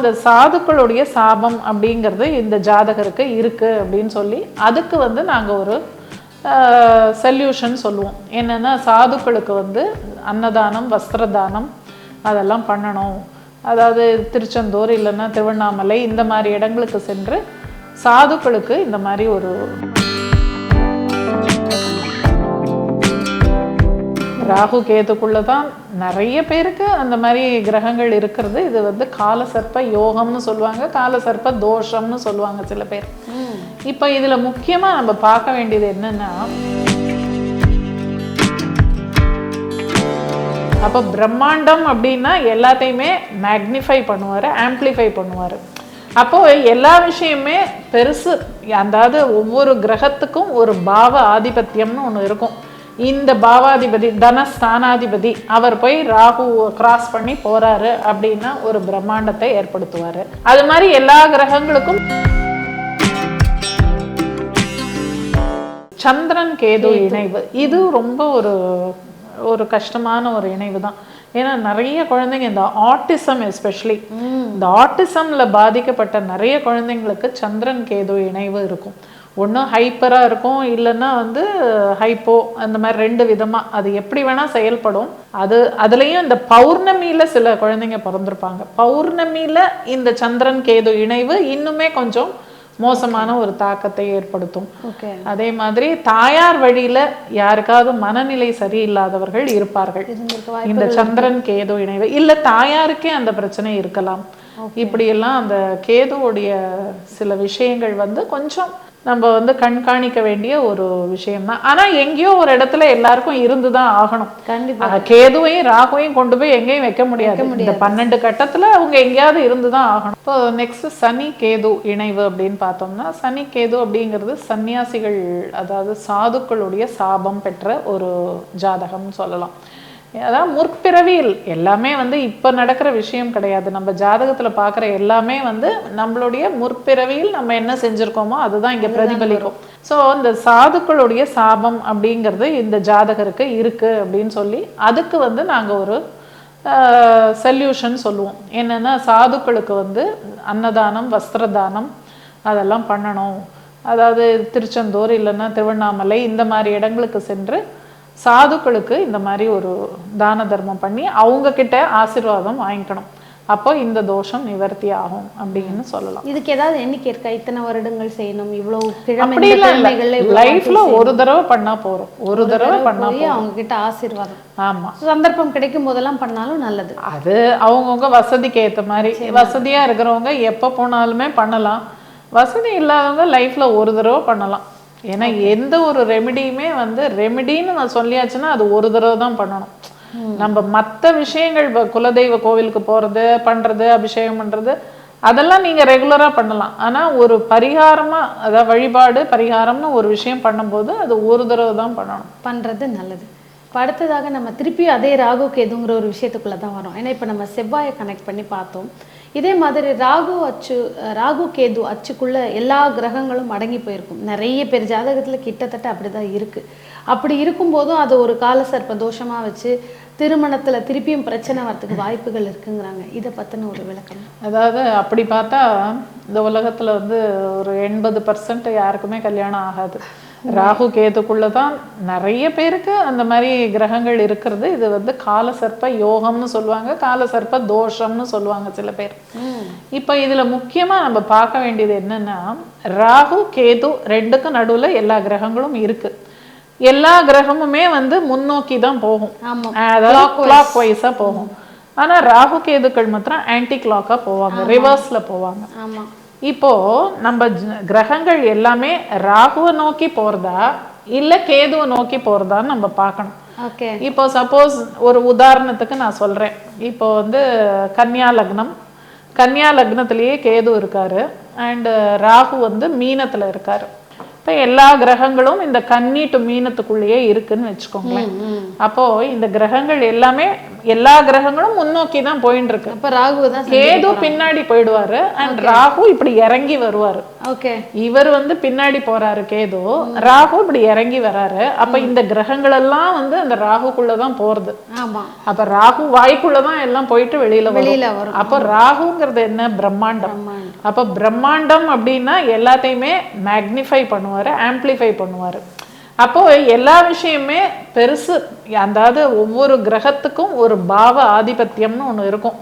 அந்த சாதுக்களுடைய சாபம் அப்படிங்கிறது இந்த ஜாதகருக்கு இருக்கு அப்படின்னு சொல்லி அதுக்கு வந்து நாங்கள் ஒரு சொல்யூஷன் சொல்லுவோம். என்னென்னா சாதுக்களுக்கு அன்னதானம், வஸ்திரதானம் அதெல்லாம் பண்ணணும். அதாவது திருச்செந்தூர் இல்லைன்னா திருவண்ணாமலை இந்த மாதிரி இடங்களுக்கு சென்று சாதுக்களுக்கு இந்த மாதிரி ஒரு ராகு கேதுக்குள்ள தான் நிறைய பேருக்கு அந்த மாதிரி கிரகங்கள் இருக்கிறது. இது காலசர்ப்ப யோகம்னு சொல்லுவாங்க, காலசர்ப்ப தோஷம்னு சொல்லுவாங்க சில பேர். இப்போ இதுல முக்கியமா நம்ம பார்க்க வேண்டியது என்னன்னா, அப்போ பிரம்மாண்டம் அப்படின்னா எல்லாத்தையுமே மேக்னிஃபை பண்ணுவார், ஆம்பிளிஃபை பண்ணுவார். அப்போ எல்லா விஷயமே பெருசு. அதாவது ஒவ்வொரு கிரகத்துக்கும் ஒரு பாவ ஆதிபத்தியம்னு ஒன்று இருக்கும். இந்த பாவாதிபதி தனஸ்தானாதிபதி அவர் போய் ராகு கிராஸ் பண்ணி போறாரு அப்படின்னா ஒரு பிரம்மாண்டத்தை ஏற்படுத்துவார். அது மாதிரி எல்லா கிரகங்களுக்கும் சந்திரன் கேது இணைவு இது ரொம்ப ஒரு கஷ்டமான ஒரு இணைவு தான். ஏன்னா நிறைய குழந்தைங்க இந்த ஆட்டிசம், எஸ்பெஷலி இந்த ஆட்டிசம்ல பாதிக்கப்பட்ட நிறைய குழந்தைங்களுக்கு சந்திரன் கேது இணைவு இருக்கும். ஒன்று ஹைப்பராக இருக்கும், இல்லைன்னா ஹைப்போ, அந்த மாதிரி ரெண்டு விதமாக அது எப்படி வேணால் செயல்படும். அதுலேயும் இந்த பௌர்ணமியில் சில குழந்தைங்க பிறந்திருப்பாங்க. பௌர்ணமியில் இந்த சந்திரன் கேது இணைவு இன்னுமே கொஞ்சம் மோசமான ஒரு தாக்கத்தை ஏற்படுத்தும். அதே மாதிரி தாயார் வழியில யாருக்காவது மனநிலை சரியில்லாதவர்கள் இருப்பார்கள். இந்த சந்திரன் கேது இணைவு இல்ல தாயாருக்கே அந்த பிரச்சனை இருக்கலாம். இப்படி எல்லாம் அந்த கேதுவுடைய சில விஷயங்கள் கொஞ்சம் நம்ம கண்காணிக்க வேண்டிய ஒரு விஷயம் தான். ஆனா எங்கேயோ ஒரு இடத்துல எல்லாருக்கும் இருந்துதான் ஆகணும். கண்டிப்பா கேதுவையும் ராகுவையும் கொண்டு போய் எங்கேயும் வைக்க முடியாது. இந்த 12 கட்டத்துல அவங்க எங்கேயாவது இருந்துதான் ஆகணும். இப்போ நெக்ஸ்ட் சனி கேது இணைவு அப்படின்னு பார்த்தோம்னா, சனி கேது அப்படிங்கிறது சன்னியாசிகள், அதாவது சாதுக்களுடைய சாபம் பெற்ற ஒரு ஜாதகம்னு சொல்லலாம். அதான் முற்பிறவியில் எல்லாமே இப்போ நடக்கிற விஷயம் கிடையாது. நம்ம ஜாதகத்துல பார்க்குற எல்லாமே நம்மளுடைய முற்பிறவியில் நம்ம என்ன செஞ்சிருக்கோமோ அதுதான் இங்க பிரதிபலிக்கும். ஸோ இந்த சாதுக்களுடைய சாபம் அப்படிங்கிறது இந்த ஜாதகருக்கு இருக்கு அப்படின்னு சொல்லி அதுக்கு நாங்கள் ஒரு சொல்யூஷன் சொல்லுவோம். என்னன்னா சாதுக்களுக்கு அன்னதானம், வஸ்திரதானம் அதெல்லாம் பண்ணணும். அதாவது திருச்செந்தூர் இல்லைன்னா திருவண்ணாமலை இந்த மாதிரி இடங்களுக்கு சென்று சாதுக்களுக்கு இந்த மாதிரி ஒரு தான தர்மம் பண்ணி அவங்க கிட்ட ஆசீர்வாதம் வாங்கிக்கணும். அப்போ இந்த தோஷம் நிவர்த்தி ஆகும் அப்படின்னு சொல்லலாம். இதுக்கு ஏதாவது எண்ணிக்கை இருக்கா? இத்தனை வருடங்கள் செய்யணும், இவ்வளவு லைஃப்ல ஒரு தடவை பண்ணா போறோம். ஒரு தடவை பண்ணா அவங்க கிட்ட ஆசீர்வாதம். ஆமா, சந்தர்ப்பம் கிடைக்கும் போதெல்லாம் பண்ணாலும் நல்லது. அது அவங்கவுங்க வசதிக்கு ஏற்ற மாதிரி. வசதியா இருக்கிறவங்க எப்ப போனாலுமே பண்ணலாம். வசதி இல்லாதவங்க லைஃப்ல ஒரு தடவை பண்ணலாம். ஏன்னா எந்த ஒரு ரெமிடியுமே ரெமிடின்னு நான் சொல்லியாச்சுன்னா அது ஒரு தடவை தான் பண்ணணும். நம்ம மற்ற விஷயங்கள் குலதெய்வ கோவிலுக்கு போறது, பண்றது, அபிஷேகம் பண்றது அதெல்லாம் நீங்க ரெகுலரா பண்ணலாம். ஆனா ஒரு பரிகாரமா, அதாவது வழிபாடு பரிகாரம்னு ஒரு விஷயம் பண்ணும்போது அது ஒரு தடவை தான் பண்ணணும். பண்றது நல்லது. இப்போ அடுத்ததாக நம்ம திருப்பியும் அதே ராகு கேதுங்கிற ஒரு விஷயத்துக்குள்ள தான் வரோம். ஏன்னா இப்போ நம்ம செவ்வாயை கனெக்ட் பண்ணி பார்த்தோம். இதே மாதிரி ராகு கேது அச்சுக்குள்ள எல்லா கிரகங்களும் அடங்கி போயிருக்கும். நிறைய பேர் ஜாதகத்துல கிட்டத்தட்ட அப்படிதான் இருக்கு. அப்படி இருக்கும்போதும் அது ஒரு காலசர்ப்ப தோஷமா வச்சு திருமணத்துல திருப்பியும் பிரச்சனை வரதுக்கு வாய்ப்புகள் இருக்குங்கிறாங்க. இதை பத்தின ஒரு விளக்கம். அதாவது அப்படி பார்த்தா இந்த உலகத்துல ஒரு 80% யாருக்குமே கல்யாணம் ஆகாது. ராகு கேதுக்குள்ளதான் நிறைய பேருக்கு அந்த மாதிரி கிரகங்கள் இருக்கிறது. இது காலசர்ப்ப யோகம்னு சொல்லுவாங்க, காலசர்ப்ப தோஷம்னு சொல்லுவாங்க சில பேர். இப்ப இதுல முக்கியமா நம்ம பார்க்க வேண்டியது என்னன்னா, ராகு கேது ரெண்டுக்கும் நடுவுல எல்லா கிரகங்களும் இருக்கு. எல்லா கிரகமுமே முன்னோக்கி தான் போகும், கிளாக் வைஸா போகும். ஆனா ராகு கேதுக்கள் மாத்திரம் ஆன்டி கிளாக்கா போவாங்க, ரிவர்ஸ்ல போவாங்க. இப்போ நம்ம கிரகங்கள் எல்லாமே ராகுவை நோக்கி போறதா இல்ல கேதுவை நோக்கி போறதான்னு நம்ம பார்க்கணும். இப்போ சப்போஸ் ஒரு உதாரணத்துக்கு நான் சொல்றேன். இப்போ கன்னியா லக்னம், கன்னியா லக்னத்திலேயே கேது இருக்காரு அண்ட் ராகு மீனத்துல இருக்காரு. இப்போ எல்லா கிரகங்களும் இந்த கன்னி டு மீனத்துக்குள்ளேயே இருக்குன்னு வச்சுக்கோங்களேன். அப்போ இந்த கிரகங்கள் எல்லாமே எல்லா கிரகங்களும் முன்னோக்கி தான் போயிட்டு இருக்கு. அப்ப ராகு தான் கேது பின்னாடி போயிடுவாரு அண்ட் ராகு இப்படி இறங்கி வருவாரு. ஓகே, இவர் வந்து பின்னாடி போறாரு கேது, ராகு இப்படி இறங்கி வராரு. அப்ப இந்த கிரகங்கள் எல்லாம் வந்து அந்த ராகுக்குள்ளதான் போறது. ஆமா, அப்ப ராகு வாய்க்குள்ளதான் எல்லாம் போயிட்டு வெளியில வரும். அப்போ ராகுங்கிறது என்ன? பிரம்மாண்டம். அப்ப பிரம்மாண்டம் அப்படின்னா எல்லாத்தையுமே மேக்னிஃபை பண்ணுவாரு, ஆம்பிளிஃபை பண்ணுவாரு. அப்போ எல்லா விஷயமே பெருசு. அதாவது ஒவ்வொரு கிரகத்துக்கும் ஒரு பாவ ஆதிபத்தியம்னு ஒண்ணு இருக்கும்.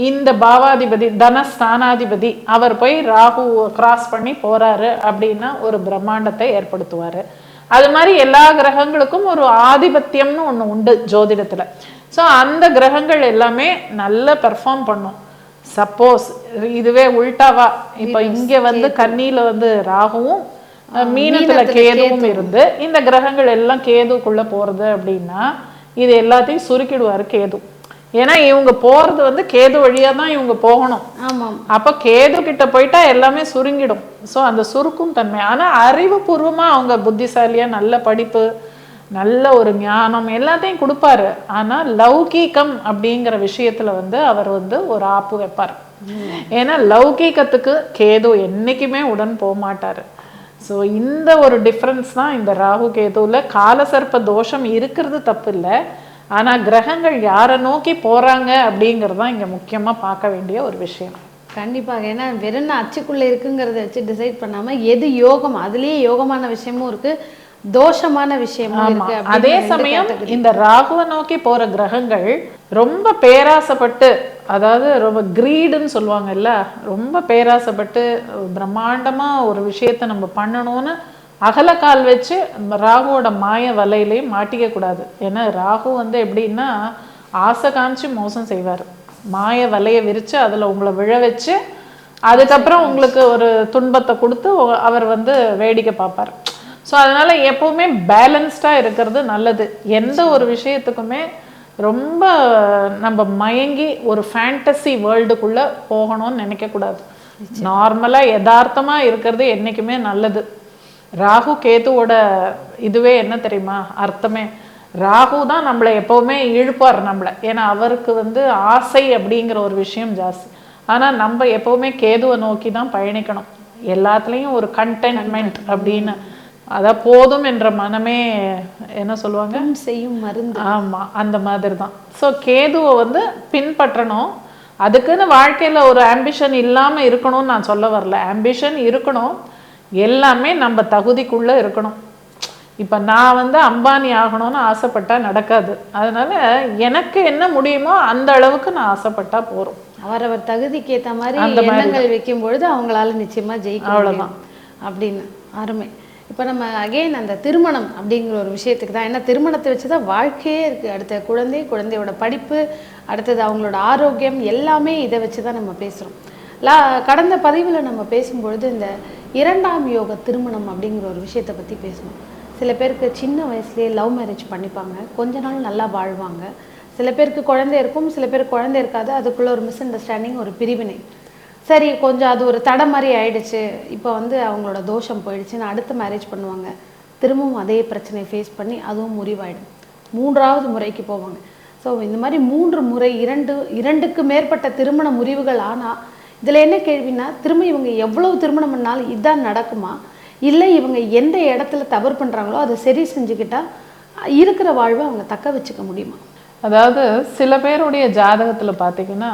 இந்த பாவாதிபதி தனஸ்தானாதிபதி அவர் போய் ராகு கிராஸ் பண்ணி போறாரு அப்படின்னா ஒரு பிரம்மாண்டத்தை ஏற்படுத்துவாரு. அது மாதிரி எல்லா கிரகங்களுக்கும் ஒரு ஆதிபத்தியம்னு ஒண்ணு உண்டு ஜோதிடத்துல. ஸோ அந்த கிரகங்கள் எல்லாமே நல்லா பெர்ஃபார்ம் பண்ணும். சப்போஸ் இதுவே உல்டாவா இப்ப இங்க வந்து கன்னியில வந்து ராகுவும் மீனத்துல கேதுவும் இருந்து இந்த கிரகங்கள் எல்லாம் கேதுக்குள்ள போறது அப்படின்னா இது எல்லாத்தையும் சுருக்கிடுவாரு கேது. ஏன்னா இவங்க போறது வந்து கேது வழியா தான் இவங்க போகணும். அப்ப கேது கிட்ட போயிட்டா எல்லாமே சுருங்கிடும். ஸோ அந்த சுருக்கும் தன்மை. ஆனா அறிவுபூர்வமா அவங்க புத்திசாலியா நல்ல படிப்பு, நல்ல ஒரு ஞானம் எல்லாத்தையும் கொடுப்பாரு. ஆனா லௌகீகம் அப்படிங்கிற விஷயத்துல வந்து அவர் வந்து ஒரு ஆப்பு வைப்பார். ஏன்னா லௌகீகத்துக்கு கேது என்னைக்குமே உடன் போக மாட்டாரு. ஸோ இந்த ஒரு டிஃப்ரென்ஸ் தான் இந்த ராகு கேதுல. காலசர்ப்ப தோஷம் இருக்கிறது தப்பு இல்லை, ஆனா கிரகங்கள் யாரை நோக்கி போறாங்க அப்படிங்கிறது தான் இங்க முக்கியமா பார்க்க வேண்டிய ஒரு விஷயம். கண்டிப்பாக. ஏன்னா வெறும் அச்சுக்குள்ள இருக்குங்கிறத வச்சு டிசைட் பண்ணாம எது யோகம், அதுலயே யோகமான விஷயமும் இருக்கு, தோஷமான விஷயமும் இருக்கு. அதே சமயம் இந்த ராகுவை நோக்கி போற கிரகங்கள் ரொம்ப பேராசைப்பட்டு, அதாவது ரொம்ப கிரீடுன்னு சொல்லுவாங்கல்ல, ரொம்ப பேராசைப்பட்டு பிரம்மாண்டமா ஒரு விஷயத்த நம்ம பண்ணணும்னு அகலக்கால் வச்சு ராகுவோட மாய வலையிலையும் மாட்டிக்க கூடாது. ஏன்னா ராகு வந்து எப்படின்னா ஆசை காமிச்சு மோசம் செய்வார். மாய வலையை விரிச்சு அதுல உங்களை விழ வச்சு அதுக்கப்புறம் உங்களுக்கு ஒரு துன்பத்தை கொடுத்து அவர் வந்து வேடிக்கை பார்ப்பார். ஸோ அதனால எப்பவுமே பேலன்ஸ்டா இருக்கிறது நல்லது. எந்த ஒரு விஷயத்துக்குமே ரொம்ப நம்ம மயங்கி ஒரு ஃபேண்டசி வேர்ல்டுக்குள்ள போகணும்னு நினைக்க கூடாது. நார்மலா யதார்த்தமா இருக்கிறது என்னைக்குமே நல்லது. ராகு கேதுவோட இதுவே என்ன தெரியுமா அர்த்தமே? ராகு தான் நம்மளை எப்பவுமே இழுப்பார் நம்மளை. ஏன்னா அவருக்கு வந்து ஆசை அப்படிங்கிற ஒரு விஷயம் ஜாஸ்தி. ஆனா நம்ம எப்பவுமே கேதுவை நோக்கி தான் பயணிக்கணும். எல்லாத்துலேயும் ஒரு கண்டென்ட்மெண்ட் அப்படின்னு, அதான் போதும் என்ற மனமே என்ன சொல்லுவாங்க செய்யும் மருந்து. ஆமா, அந்த மாதிரி தான். ஸோ கேதுவை வந்து பின்பற்றணும். அதுக்குன்னு வாழ்க்கையில ஒரு ஆம்பிஷன் இல்லாம இருக்கணும்னு நான் சொல்ல வரல. ஆம்பிஷன் இருக்கணும், எல்லாமே நம்ம தகுதிக்குள்ள இருக்கணும். இப்ப நான் வந்து அம்பானி ஆகணும்னு ஆசைப்பட்டா நடக்காது. அதனால எனக்கு என்ன முடியுமோ அந்த அளவுக்கு நான் ஆசைப்பட்டா போறோம். அவரவர் தகுதிக்கு ஏற்ற மாதிரி எண்ணங்கள் வைக்கும் பொழுது அவங்களால நிச்சயமா ஜெயிக்க அவ்வளவுதான் அப்படின்னு. அருமை. இப்போ நம்ம அகெயின் அந்த திருமணம் அப்படிங்கிற ஒரு விஷயத்துக்கு தான். ஏன்னா திருமணத்தை வச்சு தான் வாழ்க்கையே இருக்குது. அடுத்த குழந்தையோட படிப்பு, அடுத்தது அவங்களோட ஆரோக்கியம், எல்லாமே இதை வச்சு தான் நம்ம பேசுகிறோம். கடந்த பதிவில் நம்ம பேசும்பொழுது இந்த 2ஆம் யோக திருமணம் அப்படிங்கிற ஒரு விஷயத்தை பற்றி பேசணும். சில பேருக்கு சின்ன வயசுலேயே லவ் மேரேஜ் பண்ணிப்பாங்க, கொஞ்ச நாள் நல்லா வாழ்வாங்க. சில பேருக்கு குழந்தை இருக்கும், சில பேருக்கு குழந்தை இருக்காது. அதுக்குள்ளே ஒரு மிஸ் அண்டர்ஸ்டாண்டிங், ஒரு பிரிவினை. சரி, கொஞ்சம் அது ஒரு தடை மாதிரி ஆயிடுச்சு, இப்போ வந்து அவங்களோட தோஷம் போயிடுச்சுன்னு அடுத்த மேரேஜ் பண்ணுவாங்க. திரும்பவும் அதே பிரச்சனையை ஃபேஸ் பண்ணி அதுவும் முறிவாயிடும். 3ஆவது முறைக்கு போவாங்க. ஸோ இந்த மாதிரி 3 முறை, 2க்கு மேற்பட்ட திருமண முறிவுகள். ஆனால் இதில் என்ன கேள்வினா, திரும்ப இவங்க எவ்வளவு திருமணம் பண்ணாலும் இதுதான் நடக்குமா, இல்லை இவங்க எந்த இடத்துல தவறு பண்ணுறாங்களோ அதை சரி செஞ்சுக்கிட்டா இருக்கிற வாழ்வை அவங்க தக்க வச்சுக்க முடியுமா? அதாவது சில பேருடைய ஜாதகத்துல பார்த்தீங்கன்னா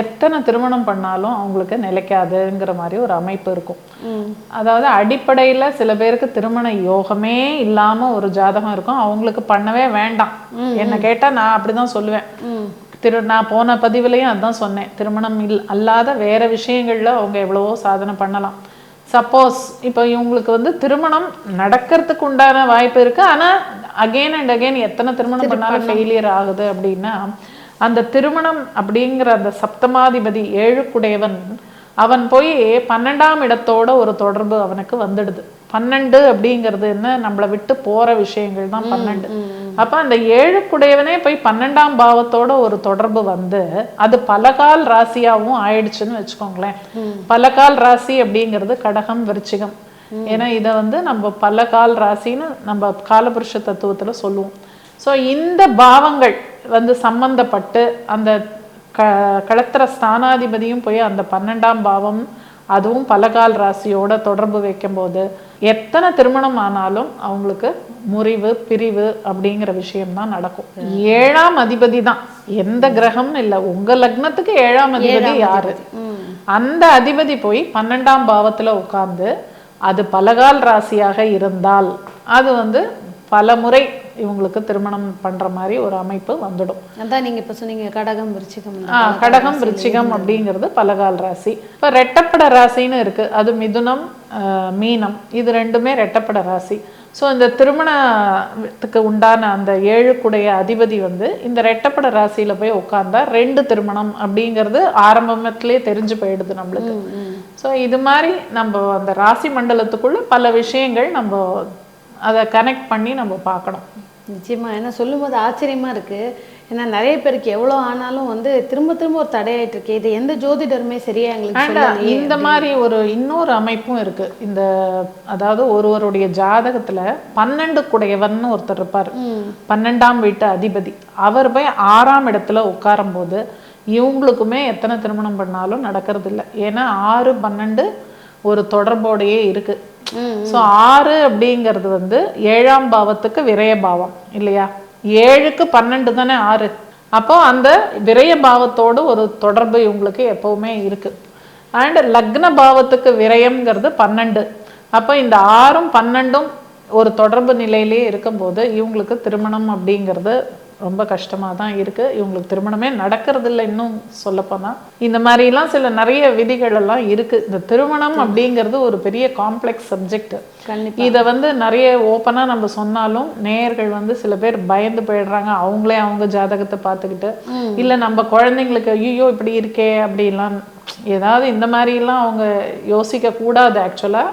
எத்தனை திருமணம் பண்ணாலும் அவங்களுக்கு நிலைக்காதுங்கிற மாதிரி ஒரு அமைப்பு இருக்கும். அதாவது அடிப்படையில சில பேருக்கு திருமண யோகமே இல்லாம ஒரு ஜாதகம் இருக்கும், அவங்களுக்கு பண்ணவே வேண்டாம். என்ன கேட்டா நான் அப்படிதான் சொல்லுவேன். நான் போன பதிவுலையும் அதுதான் சொன்னேன். திருமணம் அல்லாத வேற விஷயங்கள்ல அவங்க எவ்வளவோ சாதனை பண்ணலாம். சப்போஸ் இப்போ இவங்களுக்கு வந்து திருமணம் நடக்கிறதுக்கு உண்டான வாய்ப்பு இருக்கு, ஆனா அகெயின் அண்ட் அகெயின் எத்தனை திருமணம் பண்ணாலும் ஃபெயிலியர் ஆகுது அப்படின்னா, அந்த திருமணம் அப்படிங்கிற அந்த சப்தமாதிபதி 7குடையவன் அவன் போய் 12ஆம் இடத்தோட ஒரு தொடர்பு அவனுக்கு வந்துடுது. 12 அப்படிங்கிறது என்ன, நம்மளை விட்டு போற விஷயங்கள் தான் 12. அப்ப அந்த 7குடையவனே போய் 12ஆம் பாவத்தோட ஒரு தொடர்பு வந்து அது பலகால் ராசியாவும் ஆயிடுச்சுன்னு வச்சுக்கோங்களேன். பலகால் ராசி அப்படிங்கிறது கடகம், விருச்சிகம். ஏன்னா இதை வந்து நம்ம பல கால் ராசின்னு நம்ம காலபுருஷ தத்துவத்துல சொல்லுவோம். ஸோ இந்த பாவங்கள் வந்து சம்பந்தப்பட்டு அந்த களத்திர ஸ்தானாதிபதியும் போய் அந்த 12ஆம் பாவம் அதுவும் பலகால் ராசியோட தொடர்பு வைக்கும்போது எத்தனை திருமணம் ஆனாலும் அவங்களுக்கு முறிவு பிரிவு அப்படிங்கிற விஷயம்தான் நடக்கும். 7ஆம் அதிபதி தான், எந்த கிரகம்னு இல்லை, உங்க லக்னத்துக்கு 7ஆம் அதிபதி யாரு, அந்த அதிபதி போய் 12ஆம் பாவத்துல உட்கார்ந்து அது பலகால் ராசியாக இருந்தால் அது வந்து பல முறை இவங்களுக்கு திருமணம் பண்ற மாதிரி ஒரு அமைப்பு வந்துடும். அதான் நீங்க இப்ப சொன்னீங்க கடகம் விருச்சிகம். கடகம் விருச்சிகம் அப்படிங்கிறது பலகால் ராசி. இப்ப ரெட்டப்பட ராசின்னு இருக்கு, அது மிதுனம் மீனம், இது ரெண்டுமே ரெட்டப்பட ராசி. ஸோ இந்த திருமணத்துக்கு உண்டான அந்த 7 அதிபதி வந்து இந்த ரெட்டப்பட ராசியில போய் உட்கார்ந்தா 2 திருமணம் அப்படிங்கிறது ஆரம்பத்திலேயே தெரிஞ்சு போயிடுது நம்மளுக்கு. ஸோ இது மாதிரி நம்ம அந்த ராசி மண்டலத்துக்குள்ள பல விஷயங்கள் நம்ம அதை கனெக்ட் பண்ணி நம்ம பார்க்கணும். நிச்சயமா, ஏன்னா சொல்லும்போது ஆச்சரியமா இருக்கு. ஏன்னா நிறைய பேருக்கு எவ்வளோ ஆனாலும் வந்து திரும்ப திரும்ப ஒரு தடையாயிட்டு இருக்கு. இது எந்த ஜோதிடருமே சரியா எங்களுக்கு இந்த மாதிரி ஒரு இன்னொரு அமைப்பும் இருக்கு. இந்த அதாவது ஒருவருடைய ஜாதகத்துல 12 குடையவர்னு ஒருத்தர் இருப்பார், 12ஆம் வீட்டு அதிபதி. அவர் போய் 6ஆம் இடத்துல உட்காரும் போது இவங்களுக்குமே எத்தனை திருமணம் பண்ணாலும் நடக்கிறது இல்லை. ஏன்னா 6 12 ஒரு தொடர்போடையே இருக்கு. ஸோ 6 அப்படிங்கிறது வந்து 7ஆம் பாவத்துக்கு விரய பாவம் இல்லையா, 7க்கு 12 தானே 6. அப்போ அந்த விரய பாவத்தோடு ஒரு தொடர்பு இவங்களுக்கு எப்பவுமே இருக்கு. அண்ட் லக்ன பாவத்துக்கு விரயம்ங்கிறது 12. அப்போ இந்த 6ம் 12ம் ஒரு தொடர்பு நிலையிலேயே இருக்கும்போது இவங்களுக்கு திருமணம் அப்படிங்கிறது ரொம்ப கஷ்டமாக தான் இருக்கு. இவங்களுக்கு திருமணமே நடக்கிறது இல்லை. இன்னும் சொல்லப்போனால் இந்த மாதிரிலாம் சில நிறைய விதிகள் எல்லாம் இருக்கு. இந்த திருமணம் அப்படிங்கிறது ஒரு பெரிய காம்ப்ளெக்ஸ் சப்ஜெக்ட். இதை வந்து நிறைய ஓப்பனா நம்ம சொன்னாலும் நேயர்கள் வந்து சில பேர் பயந்து போயிடுறாங்க. அவங்களே அவங்க ஜாதகத்தை பார்த்துக்கிட்டு இல்லை நம்ம குழந்தைங்களுக்கு ஐயோ இப்படி இருக்கே அப்படிலாம் ஏதாவது இந்த மாதிரிலாம் அவங்க யோசிக்க கூடாது. ஆக்சுவலா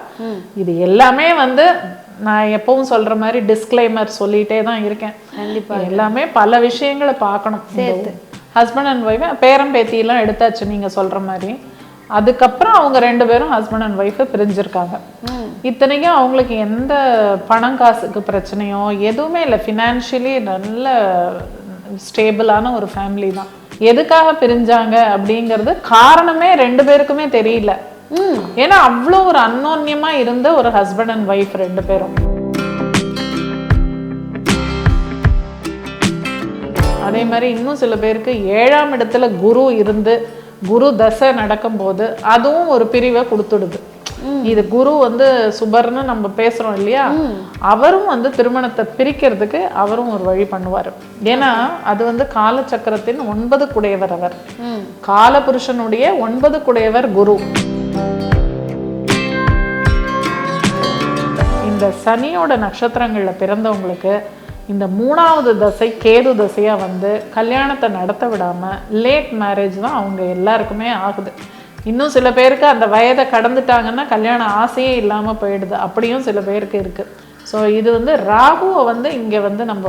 இது எல்லாமே வந்து நான் எப்பவும் சொல்ற மாதிரி டிஸ்க்ளைமர் சொல்லிட்டே தான் இருக்கேன். கண்டிப்பா எல்லாமே பல விஷயங்களை பார்க்கணும். சேர்த்து ஹஸ்பண்ட் அண்ட் ஒய்ஃப் பேரம் பேத்தியெல்லாம் எடுத்தாச்சு நீங்க சொல்ற மாதிரி. அதுக்கப்புறம் அவங்க 2 பேரும் ஹஸ்பண்ட் அண்ட் ஒய்ஃபை பிரிஞ்சிருக்காங்க. இத்தனைக்கும் அவங்களுக்கு எந்த பணம் காசுக்கு பிரச்சனையோ எதுவுமே இல்லை. ஃபினான்ஷியலி நல்ல ஸ்டேபிளான ஒரு ஃபேமிலி தான். எதுக்காக பிரிஞ்சாங்க அப்படிங்கிறது காரணமே 2 பேருக்குமே தெரியல. ஏன்னா அவ்வளோ ஒரு அன்னோன்யமா இருந்த ஒரு ஹஸ்பண்ட் அண்ட் ஒய்ஃப் 2 பேரும். அதே மாதிரி இன்னும் சில பேருக்கு 7ஆம் இடத்துல குரு இருந்து குரு தசை நடக்கும் போது அதுவும் ஒரு பிரிவை கொடுத்துடுது. இது குரு வந்து சுபர்னு நம்ம பேசுறோம் இல்லையா, அவரும் வந்து திருமணத்தை பிரிக்கிறதுக்கு அவரும் ஒரு வழி பண்ணுவார். ஏன்னா அது வந்து காலச்சக்கரத்தின் 9 குடையவர். அவர் காலபுருஷனுடைய 9 குடையவர் குரு. இந்த சனியோட நட்சத்திரங்கள்ல பிறந்தவங்களுக்கு இந்த 3வது தசை கேது தசையா வந்து கல்யாணத்தை நடத்த விடாம லேட் மேரேஜ் தான் அவங்க எல்லாருக்குமே ஆகுது. இன்னும் சில பேருக்கு அந்த வயதை கடந்துட்டாங்கன்னா கல்யாண ஆசையே இல்லாம போயிடுது. அப்படியும் சில பேருக்கு இருக்கு. ஸோ இது வந்து ராகுவை வந்து இங்க வந்து நம்ம